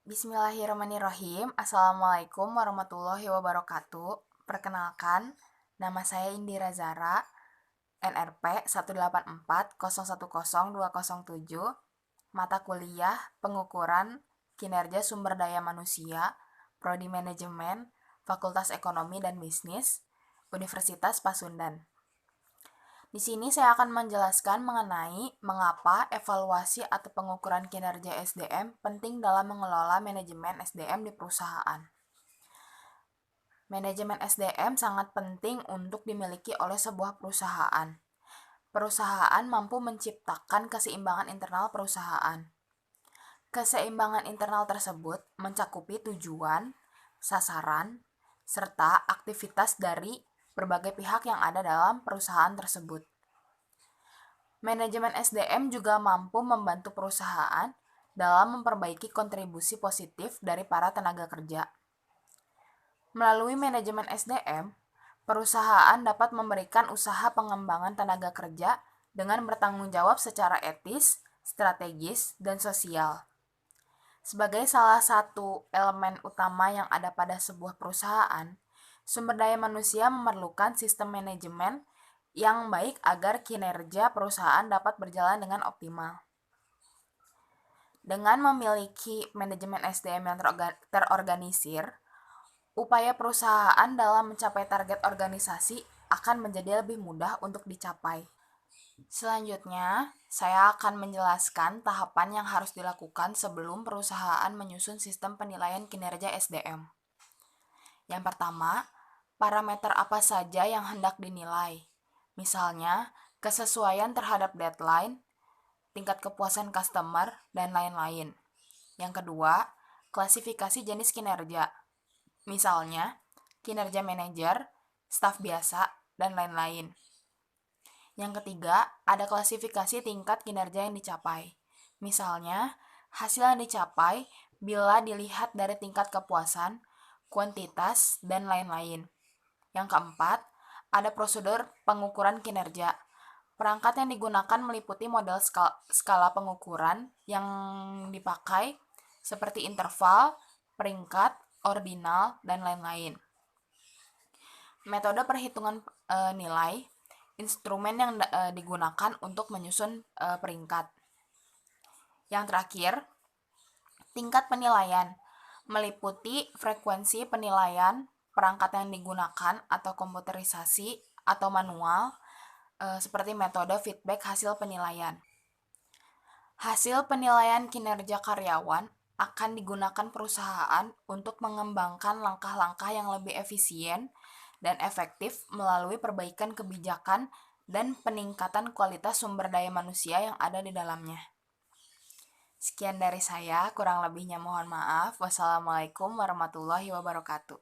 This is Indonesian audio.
Bismillahirrahmanirrahim. Assalamualaikum warahmatullahi wabarakatuh. Perkenalkan, nama saya Indira Zara, NRP 184010207, mata kuliah Pengukuran Kinerja Sumber Daya Manusia, Prodi Manajemen, Fakultas Ekonomi dan Bisnis, Universitas Pasundan. Di sini saya akan menjelaskan mengenai mengapa evaluasi atau pengukuran kinerja SDM penting dalam mengelola manajemen SDM di perusahaan. Manajemen SDM sangat penting untuk dimiliki oleh sebuah perusahaan. Perusahaan mampu menciptakan keseimbangan internal perusahaan. Keseimbangan internal tersebut mencakupi tujuan, sasaran, serta aktivitas dari berbagai pihak yang ada dalam perusahaan tersebut. Manajemen SDM juga mampu membantu perusahaan dalam memperbaiki kontribusi positif dari para tenaga kerja. Melalui manajemen SDM, perusahaan dapat memberikan usaha pengembangan tenaga kerja dengan bertanggung jawab secara etis, strategis, dan sosial. Sebagai salah satu elemen utama yang ada pada sebuah perusahaan, sumber daya manusia memerlukan sistem manajemen yang baik agar kinerja perusahaan dapat berjalan dengan optimal. Dengan memiliki manajemen SDM yang terorganisir, upaya perusahaan dalam mencapai target organisasi akan menjadi lebih mudah untuk dicapai. Selanjutnya, saya akan menjelaskan tahapan yang harus dilakukan sebelum perusahaan menyusun sistem penilaian kinerja SDM. Yang pertama, parameter apa saja yang hendak dinilai. Misalnya, kesesuaian terhadap deadline, tingkat kepuasan customer, dan lain-lain. Yang kedua, klasifikasi jenis kinerja. Misalnya, kinerja manajer, staf biasa, dan lain-lain. Yang ketiga, ada klasifikasi tingkat kinerja yang dicapai. Misalnya, hasil yang dicapai bila dilihat dari tingkat kepuasan, kuantitas, dan lain-lain. Yang keempat, ada prosedur pengukuran kinerja. Perangkat yang digunakan meliputi model skala pengukuran yang dipakai seperti interval, peringkat, ordinal, dan lain-lain. Metode perhitungan nilai, instrumen yang digunakan untuk menyusun peringkat. Yang terakhir, tingkat penilaian meliputi frekuensi penilaian, perangkat yang digunakan atau komputerisasi atau manual, seperti metode feedback hasil penilaian. Hasil penilaian kinerja karyawan akan digunakan perusahaan untuk mengembangkan langkah-langkah yang lebih efisien dan efektif melalui perbaikan kebijakan dan peningkatan kualitas sumber daya manusia yang ada di dalamnya. Sekian dari saya, kurang lebihnya mohon maaf. Wassalamualaikum warahmatullahi wabarakatuh.